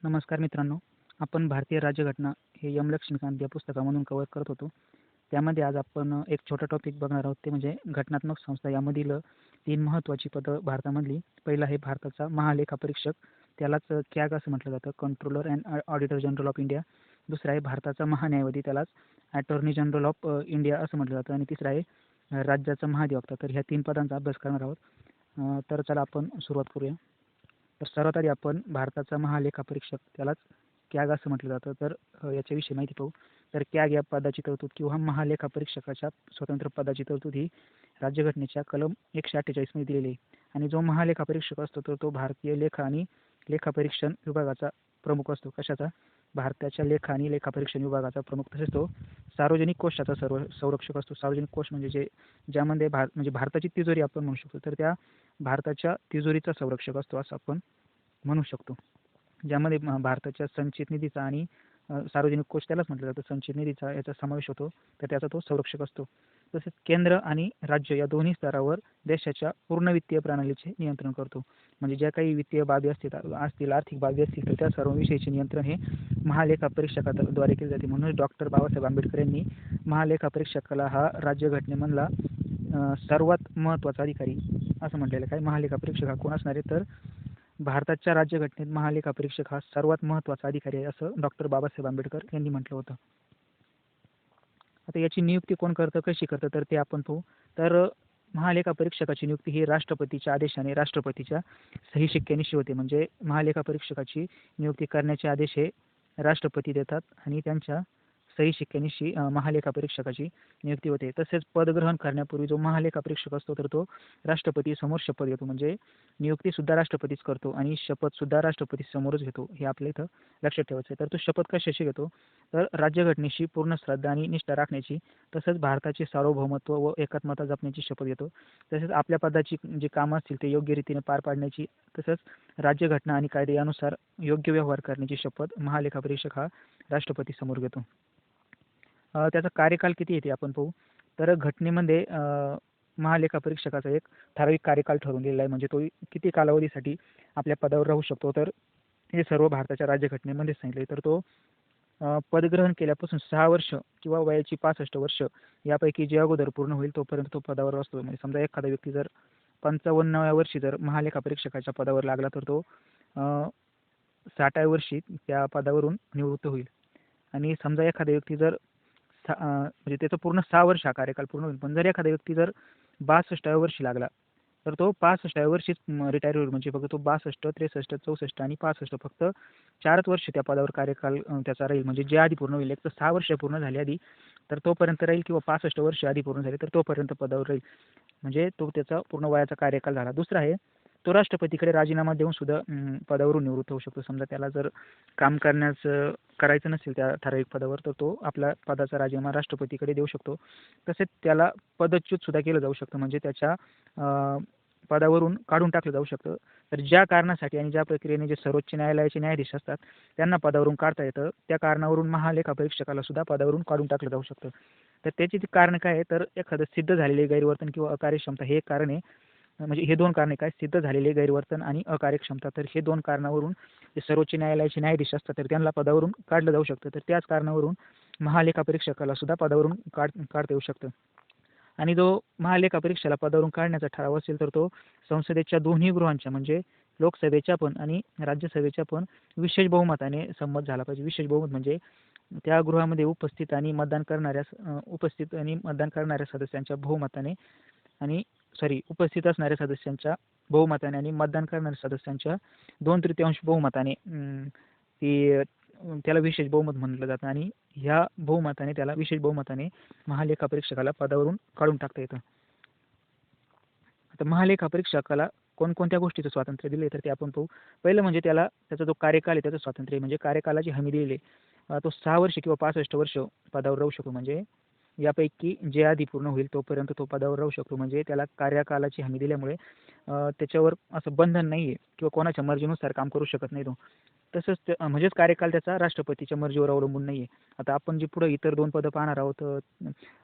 नमस्कार मित्रांनो, आपण भारतीय राज्यघटना हे एम. लक्ष्मीकांत या पुस्तकामधून कव्हर करत होतो. त्यामध्ये आज आपण एक छोटा टॉपिक बघणार आहोत, ते म्हणजे घटनात्मक संस्था. यामधील 3 महत्त्वाची पदं भारतामधली. पहिलं आहे भारताचा महालेखापरीक्षक, त्यालाच कॅग असं म्हटलं जातं, controller and auditor general of India. दुसरा आहे भारताचा महान्यायवादी, त्यालाच अटॉर्नी जनरल ऑफ इंडिया असं म्हटलं जातं. आणि तिसरा आहे राज्याचा महाधिवक्ता. तर ह्या 3 पदांचा अभ्यास करणार आहोत. तर चला आपण सुरुवात करूया. तर सर्वात आधी आपण भारताचा महालेखापरीक्षक, त्यालाच कॅग असं म्हटलं जातं. तर याच्याविषयी माहिती पाहू. तर कॅग या पदाची तरतूद किंवा महालेखापरीक्षकाच्या स्वतंत्र पदाची तरतूद ही राज्यघटनेच्या कलम 148 मध्ये दिलेली आहे. आणि जो महालेखापरीक्षक असतो तर तो भारतीय लेखा आणि लेखापरीक्षण विभागाचा प्रमुख असतो. कशाचा? भारताच्या लेखा आणि लेखापरीक्षण विभागाचा प्रमुख. तसेच तो सार्वजनिक कोशाचा संरक्षक असतो. सार्वजनिक कोश म्हणजे ज्यामध्ये म्हणजे भारताची तिजोरी आपण म्हणू शकतो. तर त्या भारताच्या तिजोरीचा संरक्षक असतो असं आपण म्हणू शकतो. ज्यामध्ये भारताच्या संचित निधीचा आणि सार्वजनिक कोश त्यालाच म्हटलं जातं, संचित निधीचा याचा समावेश होतो. तर त्याचा तो संरक्षक असतो. तसेच केंद्र आणि राज्य या दोन्ही स्तरावर देशाच्या पूर्ण वित्तीय प्रणालीचे नियंत्रण करतो. म्हणजे ज्या काही वित्तीय बाबी असतील, आर्थिक बाबी असतील, तर त्या सर्व विषयीचे नियंत्रण हे महालेखापरीक्षकाद्वारे केले जाते. म्हणून डॉक्टर बाबासाहेब आंबेडकर यांनी महालेखापरीक्षकाला हा राज्यघटनेमधला सर्वात महत्त्वाचा अधिकारी असं म्हटलेलं आहे. महालेखापरीक्षक हा कोण असणार आहे? तर भारताच्या राज्यघटनेत महालेखापरीक्षक हा सर्वात महत्त्वाचा अधिकारी आहे असं डॉक्टर बाबासाहेब आंबेडकर यांनी म्हटलं होतं. आता याची नियुक्ती कोण करतं, कशी करतं, तर ते आपण पाहू. तर महालेखापरीक्षकाची नियुक्ती ही राष्ट्रपतीच्या आदेशाने राष्ट्रपतीच्या सही शिक्क्यानिशी होते. म्हणजे महालेखापरीक्षकाची नियुक्ती करण्याचे आदेश हे राष्ट्रपती देतात आणि त्यांच्या सही शिक्क्यानिशी महालेखापरीक्षकाची नियुक्ती होते. तसेच पदग्रहण करण्यापूर्वी जो महालेखापरीक्षक असतो तर तो राष्ट्रपती समोर शपथ घेतो. म्हणजे नियुक्तीसुद्धा राष्ट्रपतीच करतो आणि शपथसुद्धा राष्ट्रपती समोरच घेतो. हे आपल्या इथं लक्षात ठेवायचं आहे. तर तो शपथ कशाशी घेतो? तर राज्यघटनेशी पूर्ण श्रद्धा आणि निष्ठा राखण्याची, तसंच भारताचे सार्वभौमत्व व एकात्मता जपण्याची शपथ घेतो. तसेच आपल्या पदाची जी कामं असतील ते योग्य रीतीने पार पाडण्याची, तसंच राज्यघटना आणि कायदे यानुसार योग्य व्यवहार करण्याची शपथ महालेखापरीक्षक हा राष्ट्रपती समोर घेतो. त्याचा कार्यकाल किती येते आपण पाहू. तर घटनेमध्ये महालेखापरीक्षकाचा एक ठराविक कार्यकाल ठरवून दिलेला आहे. म्हणजे तो किती कालावधीसाठी आपल्या पदावर राहू शकतो, तर हे सर्व भारताच्या राज्यघटनेमध्ये सांगितले. तर तो पदग्रहण केल्यापासून 6 वर्ष किंवा वयाची 65 वर्ष यापैकी जे अगोदर पूर्ण होईल तोपर्यंत तो पदावर असतो. म्हणजे समजा एखादा व्यक्ती जर 55व्या वर्षी जर महालेखापरीक्षकाच्या पदावर लागला तर तो 60व्या वर्षी त्या पदावरून निवृत्त होईल. आणि समजा एखादा व्यक्ती जर म्हणजे त्याचं पूर्ण 6 वर्ष हा कार्यकाल पूर्ण होईल. पण जर एखादा व्यक्ती जर 62व्या वर्षी लागला तर तो 65व्या वर्षीच रिटायर होईल. म्हणजे फक्त तो 62, 63, 64 आणि 65 फक्त 4च वर्ष त्या पदावर कार्यकाल त्याचा राहील. म्हणजे जे आधी पूर्ण होईल, एक तर 6 वर्ष पूर्ण झाली आधी तर तोपर्यंत राहील, किंवा 65 वर्ष आधी पूर्ण झाले तर तोपर्यंत पदावर राहील. म्हणजे तो त्याचा पूर्ण वयाचा कार्यकाल झाला. दुसरा आहे, तो राष्ट्रपतीकडे राजीनामा देऊन सुद्धा पदावरून निवृत्त होऊ शकतो. समजा त्याला जर काम करायचं नसेल त्या ठराविक पदावर तर तो आपल्या पदाचा राजीनामा राष्ट्रपतीकडे देऊ शकतो. तसेच त्याला पदच्युत सुद्धा केलं जाऊ शकतं. म्हणजे त्याच्या पदावरून काढून टाकलं जाऊ शकतं. तर ज्या कारणासाठी आणि ज्या प्रक्रियेने जे सर्वोच्च न्यायालयाचे न्यायाधीश असतात त्यांना पदावरून काढता येतं, त्या कारणावरून महालेखापरीक्षकाला सुद्धा पदावरून काढून टाकलं जाऊ शकतं. तर त्याची ती कारण काय आहे? तर एखादं सिद्ध झालेले गैरवर्तन किंवा अकार्यक्षमता हे एक कारण आहे. म्हणजे हे 2 कारणे काय? सिद्ध झालेले गैरवर्तन आणि अकार्यक्षमता. तर हे 2 कारणावरून जे सर्वोच्च न्यायालयाचे न्यायाधीश असतात तर त्यांना पदावरून काढलं जाऊ शकतं. तर त्याच कारणावरून महालेखापरीक्षकाला सुद्धा पदावरून काढता येऊ शकतं. आणि जो महालेखापरीक्षकाला पदावरून काढण्याचा ठराव असेल तर तो संसदेच्या दोन्ही गृहांच्या, म्हणजे लोकसभेच्या पण आणि राज्यसभेच्या पण विशेष बहुमताने संमत झाला पाहिजे. विशेष बहुमत म्हणजे त्या गृहामध्ये उपस्थित आणि मतदान करणाऱ्या सदस्यांच्या बहुमताने आणि उपस्थित असणाऱ्या सदस्यांच्या बहुमताने आणि मतदान करणाऱ्या सदस्यांच्या 2/3 बहुमताने त्याला विशेष बहुमत म्हटलं जातं. आणि ह्या बहुमताने त्याला विशेष बहुमताने महालेखापरीक्षकाला पदावरून काढून टाकता येतं. आता महालेखापरीक्षकाला कोणकोणत्या गोष्टीचं स्वातंत्र्य दिले तर ते आपण पाहू. पहिलं म्हणजे त्याचा जो कार्यकाल आहे त्याचं स्वातंत्र्य, म्हणजे कार्यकालाची हमी दिलेली आहे. तो 6 वर्ष किंवा 65 वर्ष पदावर राहू शकतो. म्हणजे यापैकी जे आधी पूर्ण होईल तोपर्यंत तो पदावर राहू शकतो. म्हणजे त्याला कार्यकालाची हमी दिल्यामुळे त्याच्यावर असं बंधन नाही आहे किंवा कोणाच्या मर्जीनुसार काम करू शकत नाही तो. तसंच म्हणजेच कार्यकाल त्याचा राष्ट्रपतीच्या मर्जीवर अवलंबून नाही आहे. आता आपण जी पुढे इतर 2 पदं पाहणार आहोत,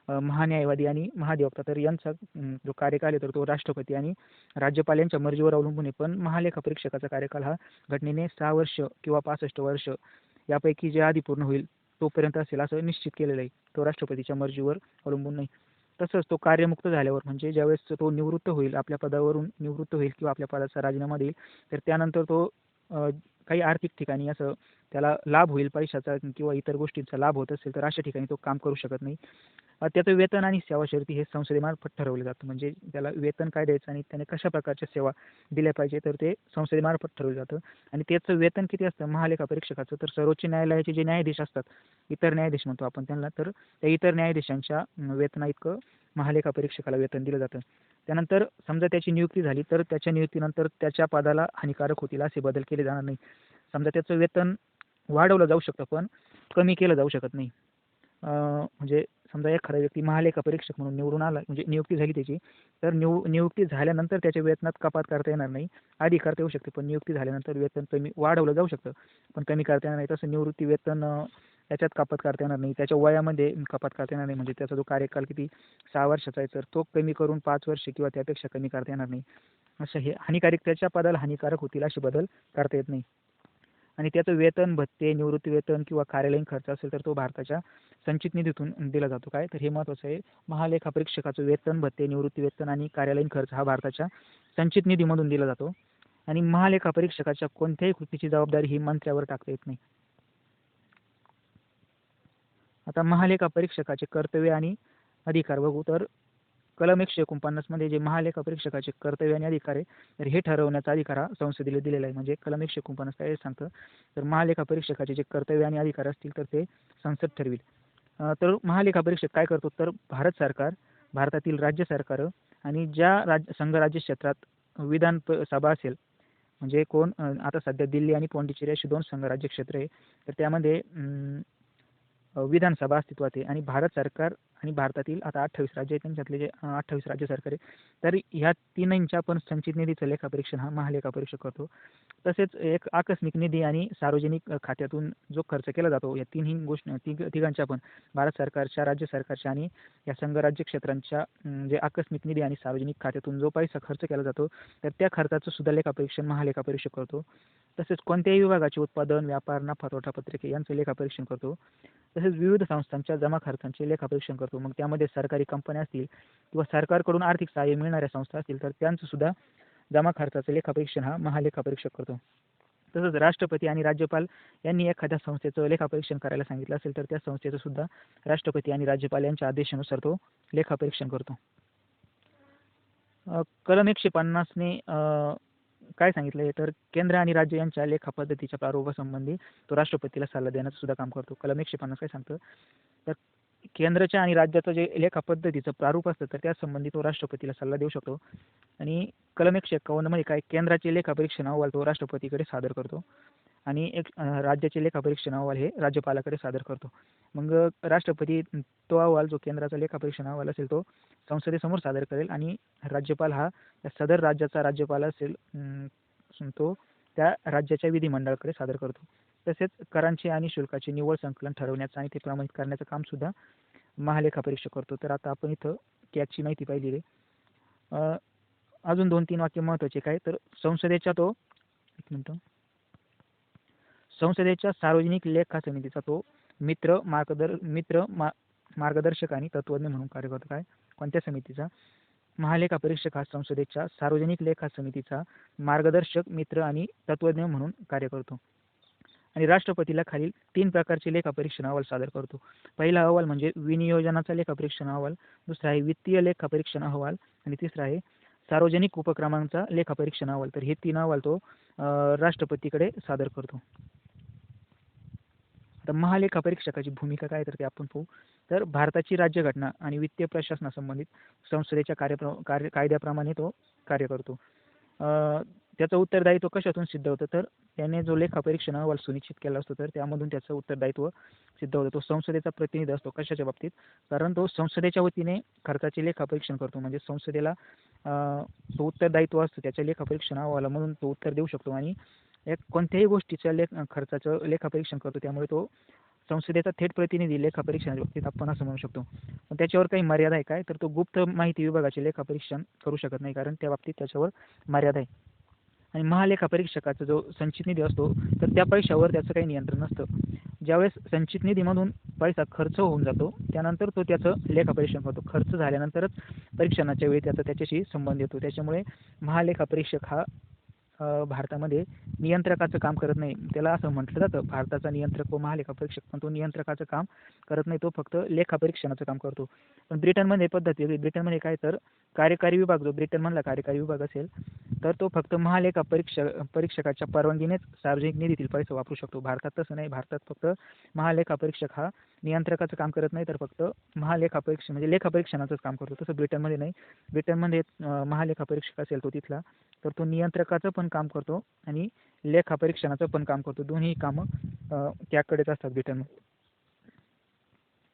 महान्यायवादी आणि महाधिवक्ता, तर यांचा जो कार्यकाल आहे तर तो राष्ट्रपती आणि राज्यपाल यांच्या मर्जीवर अवलंबून आहे. पण महालेखापरीक्षकाचा कार्यकाल हा घटनेने 6 वर्ष किंवा 65 वर्ष यापैकी जे आधी पूर्ण होईल तोपर्यंत असेल असं निश्चित केलेलं आहे. तो राष्ट्रपतीच्या मर्जीवर अवलंबून नाही. तसंच तो कार्यमुक्त झाल्यावर म्हणजे ज्यावेळेस तो निवृत्त होईल, आपल्या पदावरून निवृत्त होईल किंवा आपल्या पदाचा राजीनामा देईल, तर त्यानंतर तो काही आर्थिक ठिकाणी असं त्याला लाभ होईल पैशाचा किंवा इतर गोष्टींचा लाभ होत असेल तर अशा ठिकाणी तो काम करू शकत नाही. त्याचं वेतन आणि सेवा शर्ती हे संसदेमार्फत ठरवलं जातं. म्हणजे त्याला वेतन काय द्यायचं आणि त्याने कशा प्रकारच्या सेवा दिल्या पाहिजे तर ते संसदेमार्फत ठरवलं जातं. आणि त्याचं वेतन किती असतं महालेखा परीक्षकाचं, तर सर्वोच्च न्यायालयाचे जे न्यायाधीश असतात, इतर न्यायाधीश म्हणतो आपण त्यांना, तर त्या इतर न्यायाधीशांच्या वेतना इतकं महालेखा परीक्षकाला वेतन दिलं जातं. त्यानंतर समजा त्याची नियुक्ती झाली तर त्याच्या नियुक्तीनंतर त्याच्या पदाला हानिकारक होतील असे बदल केले जाणार नाही. समजा त्याचं वेतन वाढवलं जाऊ शकतं पण कमी केलं जाऊ शकत नाही. म्हणजे समजा एखादा व्यक्ती महालेखा परीक्षक म्हणून निवडून आला, म्हणजे नियुक्ती झाली त्याची, तर नियुक्ती झाल्यानंतर त्याच्या वेतनात कपात करता येणार नाही. आधी करता येऊ शकते पण नियुक्ती झाल्यानंतर वेतन कमी वाढवलं जाऊ शकतं पण कमी करता येणार नाही. तसं निवृत्ती वेतन त्याच्यात कपात करता येणार नाही, त्याच्या वयामध्ये कपात करता येणार नाही. म्हणजे त्याचा जो कार्यकाल किती 6 वर्षाचा आहे तर तो कमी करून 5 वर्ष किंवा त्यापेक्षा कमी करता येणार नाही. असं हे हानिकारक, त्याच्या पदाला हानिकारक होतील असे बदल करता येत नाही. आणि त्याचं वेतन, भत्ते, निवृत्ती वेतन किंवा कार्यालयीन खर्च असेल तर तो भारताच्या संचित निधीतून दिला जातो. काय तर हे महत्त्वाचं आहे, महालेखा परीक्षकाचं वेतन, भत्ते, निवृत्ती वेतन आणि कार्यालयीन खर्च हा भारताच्या संचित निधीमधून दिला जातो. आणि महालेखा परीक्षकाच्या कोणत्याही कृतीची जबाबदारी ही मंत्र्यावर टाकता येत नाही. आता महालेखा परीक्षकाचे कर्तव्य आणि अधिकार बघू तर कलम 149 मध्ये जे महालेखा परीक्षकाचे कर्तव्य आणि अधिकार आहे तर हे ठरवण्याचा अधिकार हा संसदेला दिलेला आहे. म्हणजे कलम 149 काय सांगतं, तर महालेखा परीक्षकाचे जे कर्तव्य आणि अधिकार असतील तर ते संसद ठरविल. तर महालेखा परीक्षक काय करतो, तर भारत सरकार, भारतातील राज्य सरकार आणि ज्या संघराज्य क्षेत्रात विधान सभा असेल, म्हणजे कोण आता सध्या दिल्ली आणि पॉंडिचेरी अशी 2 संघराज्य क्षेत्र आहे, तर त्यामध्ये विधानसभा अस्तित्वात आहे. आणि भारत सरकार आणि भारतातील आता 28 राज्य आहेत, त्यांच्यातले जे 28 राज्य सरकार आहे, तर ह्या तिन्हींच्या पण संचित निधीचं लेखापरीक्षण हा महालेखा परीक्षक करतो. तसेच एक आकस्मिक निधी आणि सार्वजनिक खात्यातून जो खर्च केला जातो, या तिन्ही गोष्टी तिघांच्या पण, भारत सरकारच्या, राज्य सरकारच्या आणि या संघराज्य क्षेत्रांच्या जे आकस्मिक निधी आणि सार्वजनिक खात्यातून जो पैसा खर्च केला जातो तर त्या खर्चाचं सुद्धा लेखापरीक्षण महालेखा परीक्षक करतो. तसेच कोणत्याही विभागाचे उत्पादन, व्यापार, नफा तोटा पत्रके यांचं लेखापरीक्षण करतो. तसेच विविध संस्थांच्या जमा खर्चांचे लेखापरीक्षण करतो. मग त्यामध्ये सरकारी कंपन्या असतील किंवा सरकारकडून आर्थिक सहाय्य मिळणाऱ्या संस्था असतील तर त्यांचं सुद्धा जमा खर्चाचं लेखापरीक्षण हा महालेखा परीक्षक करतो. तसंच राष्ट्रपती आणि राज्यपाल यांनी एखाद्या संस्थेचं लेखापरीक्षण करायला सांगितलं असेल तर त्या संस्थेचं सुद्धा राष्ट्रपती आणि राज्यपाल यांच्या आदेशानुसार तो लेखापरीक्षण करतो. कलम 150 ने काय सांगितलं आहे, तर केंद्र आणि राज्य यांच्या लेखा पद्धतीच्या प्रारूपासंबंधी तो राष्ट्रपतीला सल्ला देण्याचं सुद्धा काम करतो. कलम 150 काय सांगतं, तर केंद्राच्या आणि राज्याचं जे लेखा पद्धतीचं प्रारूप असतं तर त्यासंबंधी तो राष्ट्रपतीला सल्ला देऊ शकतो. आणि कलम 151 मध्ये काय, केंद्राचे लेखापरीक्षण अहवाल तो राष्ट्रपतीकडे सादर करतो आणि राज्याचे लेखापरीक्षण अहवाल हे राज्यपालाकडे सादर करतो. मग राष्ट्रपती तो अहवाल, जो केंद्राचा लेखापरीक्षण अहवाल असेल तो संसदेसमोर सादर करेल आणि राज्यपाल हा सदर राज्याचा राज्यपाल असेल तो त्या राज्याच्या विधिमंडळाकडे सादर करतो. तसेच करांचे आणि शुल्काचे निव्वळ संकलन ठरवण्याचं आणि ते प्रमाणित करण्याचं काम सुद्धा महालेखा परीक्षक करतो. तर आता आपण इथं कॅचची माहिती पाहिली आहे. अजून 2-3 वाक्य महत्त्वाचे काय, तर संसदेच्या तो संसदेच्या सार्वजनिक लेखा समितीचा तो मार्गदर्शक आणि तत्वज्ञ म्हणून कार्य करतो. काय, कोणत्या समितीचा, महालेखा परीक्षक हा संसदेच्या सार्वजनिक लेखा समितीचा मार्गदर्शक, मित्र आणि तत्वज्ञ म्हणून कार्य करतो. आणि राष्ट्रपतीला खालील 3 प्रकारचे लेखापरीक्षण अहवाल सादर करतो. पहिला अहवाल म्हणजे विनियोजनाचा लेखापरीक्षण अहवाल, दुसरा आहे वित्तीय लेखापरीक्षण अहवाल आणि तिसरा आहे सार्वजनिक उपक्रमांचा लेखापरीक्षण अहवाल. तर हे 3 अहवाल तो राष्ट्रपतीकडे सादर करतो. आता महालेखा परीक्षकाची भूमिका काय तर ते आपण पाहू. तर भारताची राज्यघटना आणि वित्तीय प्रशासनासंबंधित संसदेच्या कायद्याप्रमाणे तो कार्य करतो. त्याचं उत्तरदायित्व कशातून सिद्ध होतं, तर त्याने जो लेखापरीक्षण अहवाल सुनिश्चित केला असतो तर त्यामधून त्याचं उत्तरदायित्व सिद्ध होतं. तो संसदेचा प्रतिनिधी असतो. कशाच्या बाबतीत, कारण तो संसदेच्या वतीने खर्चाचे लेखापरीक्षण करतो. म्हणजे संसदेला तो उत्तरदायित्व असतं त्याच्या लेखापरीक्षण अहवालामधून तो उत्तर देऊ शकतो आणि एक कोणत्याही गोष्टीच्या खर्चाचं लेखापरीक्षण करतो, त्यामुळे तो संसदेचा थेट प्रतिनिधी लेखापरीक्षणाच्या बाबतीत आपण असं म्हणू शकतो. पण त्याच्यावर काही मर्यादा आहे काय, तर तो गुप्त माहिती विभागाचे लेखापरीक्षण करू शकत नाही, कारण त्या बाबतीत त्याच्यावर मर्यादा आहे. आणि महालेखापरीक्षकाचा जो संचित निधी असतो, तर त्या पैशावर त्याचं काही नियंत्रण नसतं. ज्यावेळेस संचित निधीमधून पैसा खर्च होऊन जातो, त्यानंतर तो त्याचं लेखापरीक्षण करतो. खर्च झाल्यानंतरच परीक्षणाच्या वेळी त्याच्याशी संबंध येतो. त्याच्यामुळे महालेखापरीक्षक हा भारतामध्ये नियंत्रकाचं काम करत नाही. त्याला असं म्हटलं जातं भारताचा नियंत्रक व महालेखापरीक्षक, पण तो नियंत्रकाचं काम करत नाही, तो फक्त लेखापरीक्षणाचं काम करतो. पण ब्रिटनमध्ये पद्धत वेगळी. ब्रिटनमध्ये काय, तर कार्यकारी विभाग, जो ब्रिटनमधला कार्यकारी विभाग असेल, तर तो फक्त परीक्षकाच्या परवानगीनेच सार्वजनिक निधीतील पैसा वापरू शकतो. भारतात तसं नाही. भारतात फक्त महालेखापरीक्षक हा नियंत्रकाचं काम करत नाही, तर फक्त महालेखापरीक्षक म्हणजे लेखापरीक्षणाचंच काम करतो. तसं ब्रिटनमध्ये नाही. ब्रिटनमध्ये महालेखापरीक्षक असेल तो तिथला, तर तो नियंत्रकाचं पण काम करतो आणि लेखापरीक्षणाचं पण काम करतो. दोन्ही कामं त्याकडेच असतात ब्रिटनमध्ये.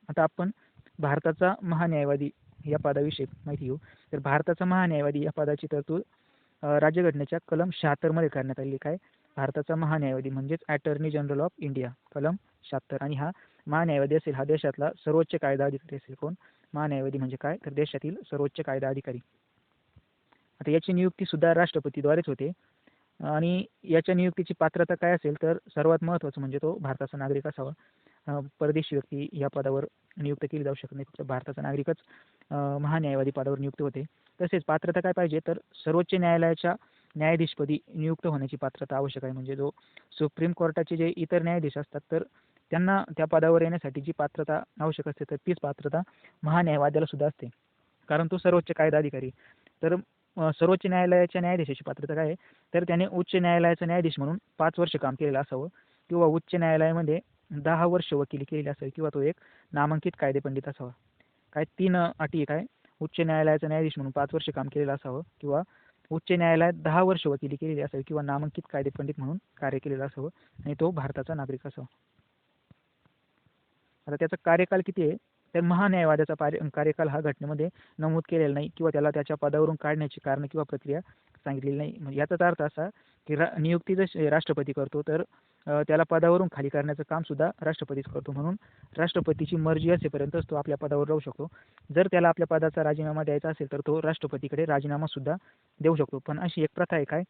आता आपण भारताचा महान्यायवादी या पदाविषयी माहिती घेऊ. तर भारताचा महान्यायवादी या पदाची तरतूद राज्यघटनेच्या कलम 76 मध्ये करण्यात आलेली. काय, भारताचा महान्यायवादी म्हणजेच अटॉर्नी जनरल ऑफ इंडिया, कलम 76. आणि हा महान्यायवादी असेल, हा देशातला सर्वोच्च कायदा अधिकारी असेल. कोण, महान्यायवादी म्हणजे काय, तर देशातील सर्वोच्च कायदा अधिकारी. आता याची नियुक्ती सुद्धा राष्ट्रपतीद्वारेच होते. आणि याच्या नियुक्तीची पात्रता काय असेल, तर सर्वात महत्त्वाचं म्हणजे तो भारताचा नागरिक असावा. परदेशी व्यक्ती या पदावर नियुक्त केली जाऊ शकत नाही. फक्त भारताचा नागरिकच महान्यायवादी पदावर नियुक्त होते. तसेच पात्रता काय पाहिजे, तर सर्वोच्च न्यायालयाच्या न्यायाधीशपदी नियुक्त होण्याची पात्रता आवश्यक आहे. म्हणजे जो सुप्रीम कोर्टाचे जे इतर न्यायाधीश असतात, तर त्यांना त्या पदावर येण्यासाठी जी पात्रता आवश्यक असते, तर तीच पात्रता महान्यायवाद्याला सुद्धा असते, कारण तो सर्वोच्च कायदा अधिकारी. तर सर्वोच्च न्यायालयाच्या न्यायाधीशाची पात्रता काय आहे, तर त्याने उच्च न्यायालयाचा न्यायाधीश म्हणून 5 वर्ष काम केलेलं असावं, किंवा उच्च न्यायालयामध्ये 10 वर्ष वकिली केलेली असेल, किंवा तो एक नामांकित कायदेपंडित असावा. काय 3 अटी काय, उच्च न्यायालयाचा न्यायाधीश म्हणून 5 वर्ष काम केलेलं असावं, किंवा उच्च न्यायालयात 10 वर्ष वकिली केलेली असावी, किंवा नामांकित कायदेपंडित म्हणून कार्य केलेलं असावं, आणि तो भारताचा नागरिक असावा. आता त्याचा कार्यकाल किती आहे, तर महान्यायवाद्याचा कार्यकाल हा घटनेमध्ये नमूद केलेला नाही, किंवा त्याला त्याच्या पदावरून काढण्याची कारण किंवा प्रक्रिया सांगितलेली नाही. म्हणजे याचाच अर्थ असा की नियुक्ती जशी राष्ट्रपती करतो, तर त्याला पदावरून खाली करण्याचं काम सुद्धा राष्ट्रपतीच करतो. म्हणून राष्ट्रपतीची मर्जी असेपर्यंतच तो आपल्या पदावर राहू शकतो. जर त्याला आपल्या पदाचा राजीनामा द्यायचा असेल, तर तो राष्ट्रपतीकडे राजीनामा सुद्धा देऊ शकतो. पण अशी एक प्रथा आहे काय,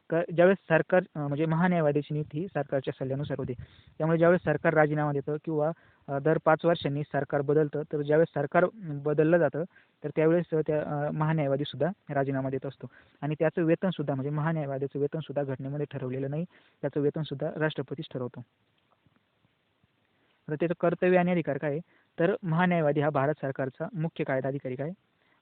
ज्यावेळेस सरकार म्हणजे महान्यायवाद्याची नियुक्ती ही सरकारच्या सल्ल्यानुसार होते. त्यामुळे ज्यावेळेस सरकार राजीनामा देतं, किंवा दर 5 वर्षांनी सरकार बदलतं, तर ज्यावेळेस सरकार बदललं जातं, तर त्यावेळेस त्या महान्यायवादी सुद्धा राजीनामा देत असतो. आणि त्याचं वेतन सुद्धा, म्हणजे महान्यायवाद्याचं वेतन सुद्धा घटनेमध्ये ठरवलेलं नाही. त्याचं वेतन सुद्धा राष्ट्रपतीच ठरवतो. तर त्याचं कर्तव्य आणि अधिकार काय, तर महान्यायवादी हा भारत सरकारचा मुख्य कायदा अधिकारी. काय,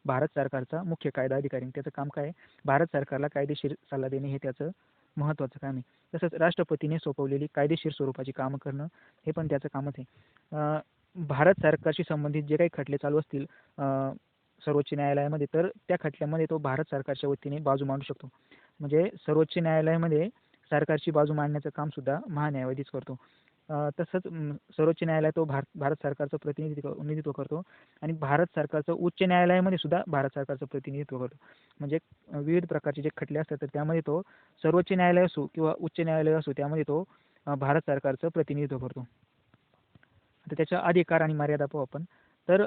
भारत सरकारचा मुख्य कायदा अधिकारी. त्याचं काम काय, भारत सरकारला कायदेशीर सल्ला देणे हे त्याचं महत्त्वाचं काम आहे. तसंच राष्ट्रपतीने सोपवलेली कायदेशीर स्वरूपाची कामं करणं हे पण त्याचं कामच आहे. भारत सरकारशी संबंधित जे काही खटले चालू असतील सर्वोच्च न्यायालयामध्ये, तर त्या खटल्यामध्ये तो भारत सरकारच्या वतीने बाजू मांडू शकतो. म्हणजे सर्वोच्च न्यायालयामध्ये सरकारची बाजू मांडण्याचं काम सुद्धा महान्यायवादीच करतो. तसंच सर्वोच्च न्यायालय तो भारत सरकारचं प्रतिनिधित्व करतो, आणि भारत सरकारचं उच्च न्यायालयामध्ये सुद्धा भारत सरकारचं प्रतिनिधित्व करतो. म्हणजे विविध प्रकारचे जे खटले असतात, तर त्यामध्ये तो सर्वोच्च न्यायालय असो किंवा उच्च न्यायालय असो, त्यामध्ये तो भारत सरकारचं प्रतिनिधित्व करतो. तर त्याच्या अधिकार आणि मर्यादा पाहू आपण. तर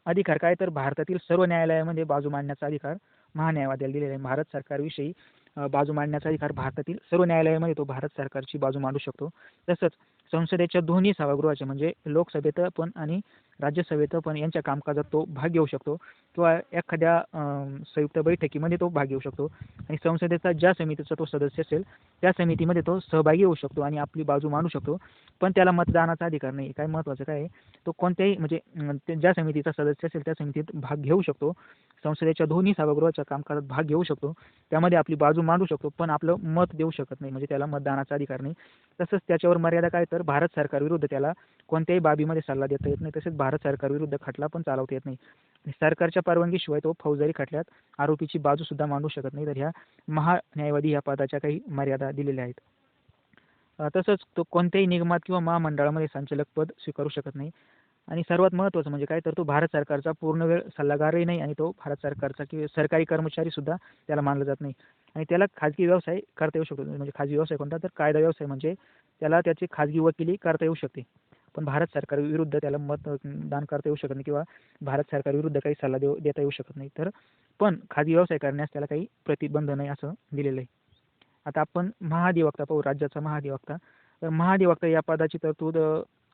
अधिकार काय, तर भारतातील सर्व न्यायालयामध्ये बाजू मांडण्याचा अधिकार महान्यायवाद्याला दिलेला आहे. भारत सरकारविषयी बाजू मांडण्याचा अधिकार भारतातील सर्व न्यायालयामध्ये तो भारत सरकारची बाजू मांडू शकतो. तसंच संसदेच्या दोन्ही सभागृहाचे म्हणजे लोकसभेत पण आणि राज्यसभेत पण यांच्या कामकाजात तो भाग घेऊ शकतो, किंवा एखाद्या संयुक्त बैठकीमध्ये तो भाग घेऊ शकतो. आणि संसदेचा ज्या समितीचा तो सदस्य असेल, त्या समितीमध्ये तो सहभागी होऊ शकतो आणि आपली बाजू मांडू शकतो. पण त्याला मतदानाचा अधिकार नाही. काय महत्त्वाचं काय आहे, तो कोणत्याही म्हणजे ज्या समितीचा सदस्य असेल त्या समितीत भाग घेऊ शकतो, संसदेच्या दोन्ही सभागृहाच्या कामकाजात भाग घेऊ शकतो, त्यामध्ये आपली बाजू मांडू शकतो, पण आपलं मत देऊ शकत नाही. म्हणजे त्याला मतदानाचा अधिकार नाही. तसंच त्याच्यावर मर्यादा काय, तर भारत सरकारविरुद्ध त्याला कोणत्याही बाबीमध्ये सल्ला देता येत नाही. तसेच भारत सरकारविरुद्ध खटला पण चालवता येत नाही. सरकारच्या परवानगीशिवाय तो फौजदारी खटल्यात आरोपीची बाजू सुद्धा मांडू शकत नाही. तर ह्या महान्यायवादी या पदाच्या काही मर्यादा दिलेल्या आहेत. तसंच तो कोणत्याही निगमात किंवा महामंडळामध्ये संचालक पद स्वीकारू शकत नाही. आणि सर्वात महत्त्वाचं म्हणजे काय तर तो भारत सरकारचा पूर्ण वेळ सल्लागारही नाही आणि तो भारत सरकारचा किंवा सरकारी कर्मचारीसुद्धा त्याला मानलं जात नाही आणि त्याला खाजगी व्यवसाय करता येऊ शकतो. म्हणजे खाजगी व्यवसाय कोणता तर कायदा व्यवसाय म्हणजे त्याला त्याची खाजगी वकिली करता येऊ शकते. पण भारत सरकारविरुद्ध त्याला मतदान करता येऊ शकत नाही किंवा भारत सरकारविरुद्ध काही सल्ला देता येऊ शकत नाही. तर पण खाजगी व्यवसाय करण्यास त्याला काही प्रतिबंध नाही असं दिलेलं आहे. आता आपण महाधिवक्ता पाहू, राज्याचा महाधिवक्ता. तर महाधिवक्ता या पदाची तरतूद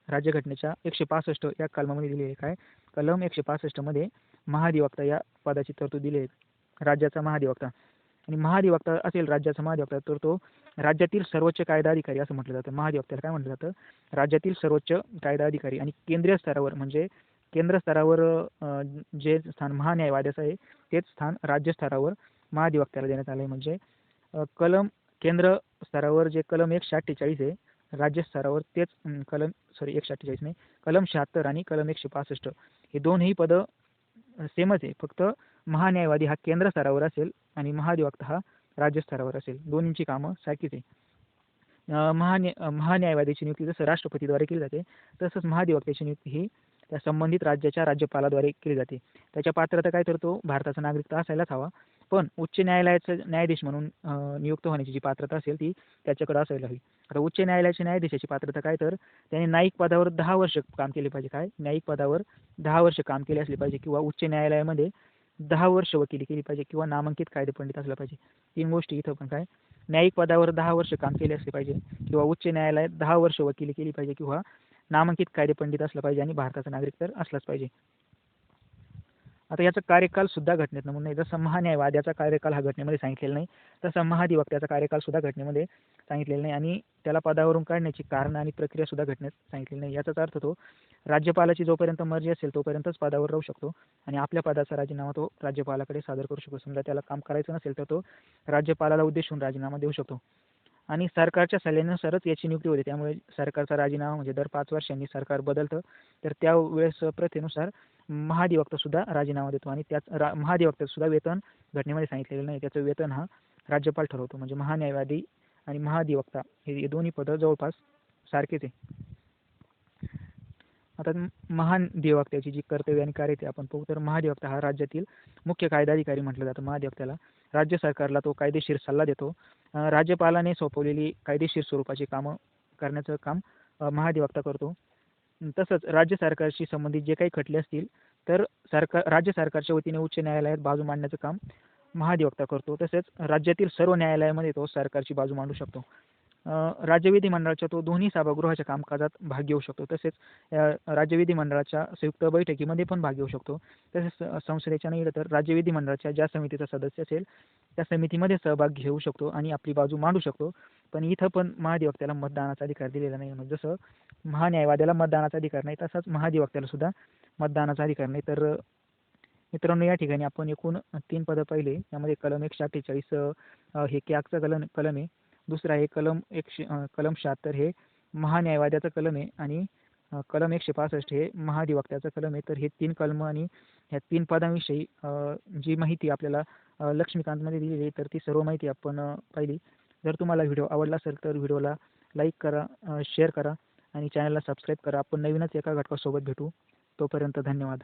राज्यघटनेच्या 165 या कलमामध्ये दिली आहे. काय कलम 165 मध्ये महाधिवक्ता या पदाची तरतूद दिली आहे. राज्याचा महाधिवक्ता आणि महाधिवक्ता असेल राज्याचा महाधिवक्ता तर तो राज्यातील सर्वोच्च कायदा अधिकारी असं म्हटलं जातं. महाधिवक्त्याला काय म्हटलं जातं? राज्यातील सर्वोच्च कायदा अधिकारी. आणि केंद्रीय स्तरावर म्हणजे केंद्र स्तरावर जे स्थान महान्यायवाद्याचं आहे तेच स्थान राज्य स्तरावर महाधिवक्त्याला देण्यात आलं आहे. म्हणजे कलम केंद्र स्तरावर जे कलम 148 आहे, राज्य स्तरावर तेच कलम 148 नाही, कलम 76 आणि कलम 165 हे दोनही पदं सेमच आहे. फक्त महान्यायवादी हा केंद्र स्तरावर असेल आणि महाधिवक्ता हा राज्य स्तरावर असेल. दोन्हींची कामं सारखीच आहे. महान्यायवादीची नियुक्ती जसं राष्ट्रपतीद्वारे केली जाते तसंच महाधिवक्त्याची नियुक्ती ही त्या संबंधित राज्याच्या राज्यपालाद्वारे केली जाते. त्याच्या पात्रता काय तर तो भारताचा नागरिक असायलाच हवा, पण उच्च न्यायालयाचा न्यायाधीश म्हणून नियुक्त होण्याची जी पात्रता असेल ती त्याच्याकडे असायला हवी. आता उच्च न्यायालयाच्या न्यायाधीशाची पात्रता काय तर त्याने न्यायिक पदावर 10 वर्ष काम केले पाहिजे. काय न्यायिक पदावर 10 वर्ष काम केले असले पाहिजे किंवा उच्च न्यायालयामध्ये 10 वर्ष वकिली केली पाहिजे किंवा नामांकित कायदेपंडित असला पाहिजे. 3 गोष्टी इथं पण काय न्यायिक पदावर 10 वर्ष काम केले असले पाहिजे किंवा उच्च न्यायालयात 10 वर्ष वकिली केली पाहिजे किंवा नामांकित कायदेपंडित असलं पाहिजे आणि भारताचा नागरिक तर असलाच पाहिजे. आता याचा कार्यकाल सुद्धा घटनेत नमूद नाही. जसं महान्यायवाद्याचा कार्यकाल हा घटनेमध्ये सांगितलेला नाही तसा महाधिवक्त्याचा कार्यकाल सुद्धा घटनेमध्ये सांगितलेला नाही आणि त्याला पदावरून काढण्याची कारण आणि प्रक्रिया सुद्धा घटनेत सांगितलेली नाही. याचाच अर्थ तो राज्यपालाची जोपर्यंत मर्जी असेल तोपर्यंतच पदावर राहू शकतो आणि आपल्या पदाचा राजीनामा तो राज्यपालाकडे सादर करू शकतो. समजा त्याला काम करायचं नसेल तर तो राज्यपालाला उद्देशून राजीनामा देऊ शकतो आणि सरकारच्या सल्ल्यानुसारच याची नियुक्ती होते. त्यामुळे सरकारचा राजीनामा म्हणजे दर 5 वर्षांनी सरकार बदलतं तर त्यावेळेस प्रथेनुसार महाधिवक्ता सुद्धा राजीनामा देतो आणि त्याच महाधिवक्त्याचं सुद्धा वेतन घटनेमध्ये सांगितलेलं नाही. त्याचं वेतन हा राज्यपाल ठरवतो. म्हणजे महान्यायवादी आणि महाधिवक्ता हे दोन्ही पदं जवळपास सारखेच आहे. आता महाधिवक्त्याची जी कर्तव्य आणि कार्य ते आपण पाहू तर महाधिवक्ता हा राज्यातील मुख्य कायदा अधिकारी म्हटलं जातं. महाधिवक्त्याला राज्य सरकारला तो कायदेशीर सल्ला देतो. राज्यपालाने सोपवलेली कायदेशीर स्वरूपाची कामं करण्याचं काम महाधिवक्ता करतो. तसंच राज्य सरकारशी संबंधित जे काही खटले असतील तर राज्य सरकारच्या वतीने उच्च न्यायालयात बाजू मांडण्याचं काम महाधिवक्ता करतो. तसेच राज्यातील सर्व न्यायालयामध्ये तो सरकारची बाजू मांडू शकतो. राज्य विधिमंडळाच्या तो दोन्ही सभागृहाच्या कामकाजात भाग घेऊ शकतो. तसेच राज्य विधिमंडळाच्या संयुक्त बैठकीमध्ये पण भाग घेऊ शकतो. तसेच संसदेच्या नाही तर राज्य विधिमंडळाच्या ज्या समितीचा सदस्य असेल त्या समितीमध्ये सहभाग घेऊ शकतो आणि आपली बाजू मांडू शकतो. पण इथं पण महाधिवक्त्याला मतदानाचा अधिकार दिलेला नाही. म्हणजे जसं महान्यायवाद्याला मतदानाचा अधिकार नाही तसाच महाधिवक्त्याला सुद्धा मतदानाचा अधिकार नाही. तर मित्रांनो या ठिकाणी आपण एकूण 3 पदं पाहिले. यामध्ये कलम 148 हे कॅगचा कलम आहे. दुसरा आहे कलम 76 हे महान्यायवाद्याचा कलम आहे आणि कलम 165 हे महाधिवक्त्याचा कलम आहे. तर हे 3 कलम आणि ह्या 3 पदांविषयी जी माहिती आपल्याला लक्ष्मीकांतमध्ये दिलेली आहे तर ती सर्व माहिती आपण पाहिली. जर तुम्हाला व्हिडिओ आवडला असेल तर व्हिडिओला लाईक करा, शेअर करा आणि चॅनलला सबस्क्राईब करा. आपण नवीनच एका घटकासोबत भेटू. तोपर्यंत धन्यवाद.